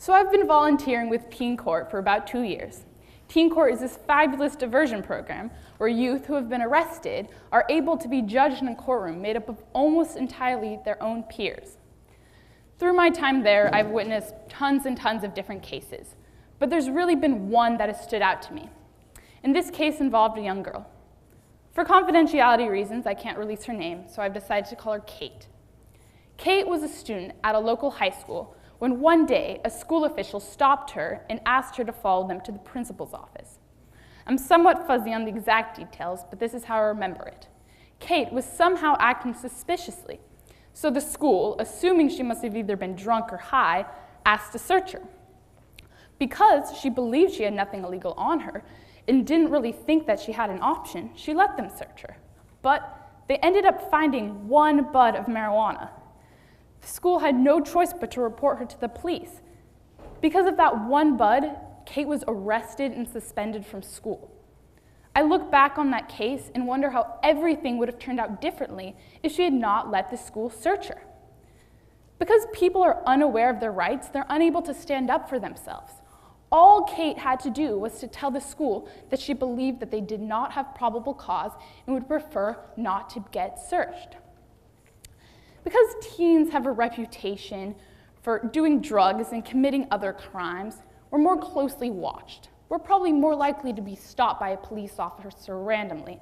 So I've been volunteering with Teen Court for about 2 years. Teen Court is this fabulous diversion program where youth who have been arrested are able to be judged in a courtroom made up of almost entirely their own peers. Through my time there, I've witnessed tons and tons of different cases, but there's really been one that has stood out to me. And this case involved a young girl. For confidentiality reasons, I can't release her name, so I've decided to call her Kate. Kate was a student at a local high school when one day a school official stopped her and asked her to follow them to the principal's office. I'm somewhat fuzzy on the exact details, but this is how I remember it. Kate was somehow acting suspiciously, so the school, assuming she must have either been drunk or high, asked to search her. Because she believed she had nothing illegal on her and didn't really think that she had an option, she let them search her. But they ended up finding one bud of marijuana. The school had no choice but to report her to the police. Because of that one bud, Kate was arrested and suspended from school. I look back on that case and wonder how everything would have turned out differently if she had not let the school search her. Because people are unaware of their rights, they're unable to stand up for themselves. All Kate had to do was to tell the school that she believed that they did not have probable cause and would prefer not to get searched. Because teens have a reputation for doing drugs and committing other crimes, we're more closely watched. We're probably more likely to be stopped by a police officer randomly,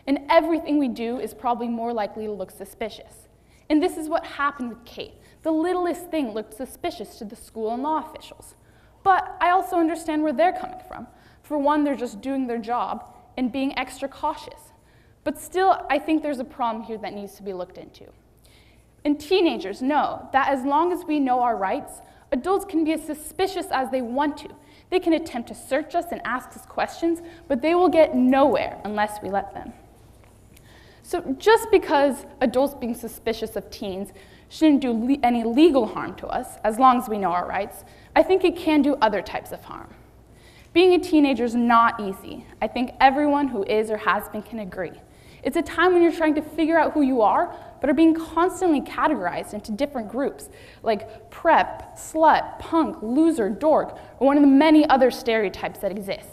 and everything we do is probably more likely to look suspicious. And this is what happened with Kate. The littlest thing looked suspicious to the school and law officials. But I also understand where they're coming from. For one, they're just doing their job and being extra cautious. But still, I think there's a problem here that needs to be looked into. And teenagers know that as long as we know our rights, adults can be as suspicious as they want to. They can attempt to search us and ask us questions, but they will get nowhere unless we let them. So just because adults being suspicious of teens shouldn't do any legal harm to us, as long as we know our rights, I think it can do other types of harm. Being a teenager is not easy. I think everyone who is or has been can agree. It's a time when you're trying to figure out who you are, but are being constantly categorized into different groups, like prep, slut, punk, loser, dork, or one of the many other stereotypes that exist.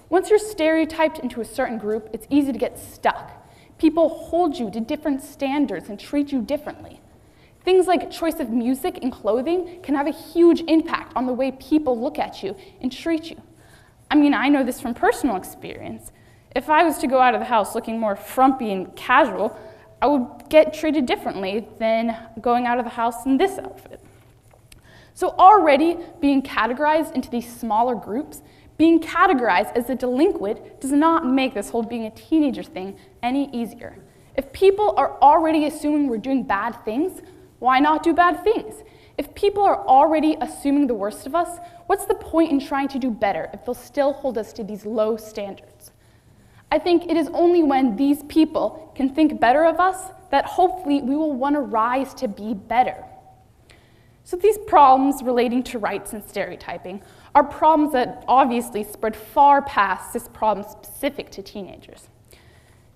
Once you're stereotyped into a certain group, it's easy to get stuck. People hold you to different standards and treat you differently. Things like choice of music and clothing can have a huge impact on the way people look at you and treat you. I mean, I know this from personal experience. If I was to go out of the house looking more frumpy and casual, I would get treated differently than going out of the house in this outfit. So already being categorized into these smaller groups, being categorized as a delinquent does not make this whole being a teenager thing any easier. If people are already assuming we're doing bad things, why not do bad things? If people are already assuming the worst of us, what's the point in trying to do better if they'll still hold us to these low standards? I think it is only when these people can think better of us that hopefully we will want to rise to be better. So these problems relating to rights and stereotyping are problems that obviously spread far past this problem specific to teenagers.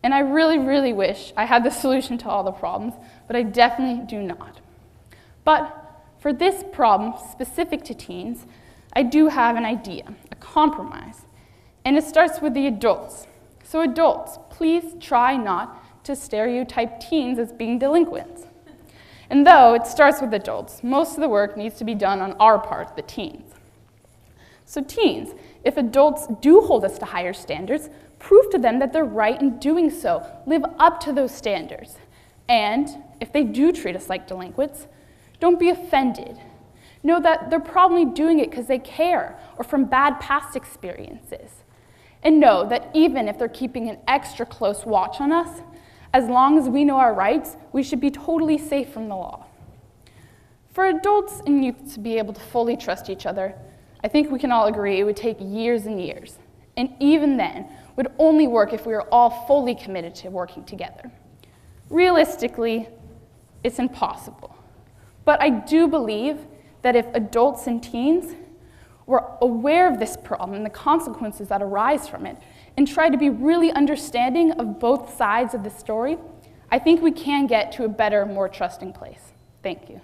And I really, really wish I had the solution to all the problems, but I definitely do not. But for this problem specific to teens, I do have an idea, a compromise. And it starts with the adults. So adults, please try not to stereotype teens as being delinquents. And though it starts with adults, most of the work needs to be done on our part, the teens. So teens, if adults do hold us to higher standards, prove to them that they're right in doing so. Live up to those standards. And if they do treat us like delinquents, don't be offended. Know that they're probably doing it because they care or from bad past experiences. And know that even if they're keeping an extra close watch on us, as long as we know our rights, we should be totally safe from the law. For adults and youth to be able to fully trust each other, I think we can all agree it would take years and years. And even then, would only work if we were all fully committed to working together. Realistically, it's impossible. But I do believe that if adults and teens were aware of this problem and the consequences that arise from it, and try to be really understanding of both sides of the story, I think we can get to a better, more trusting place. Thank you.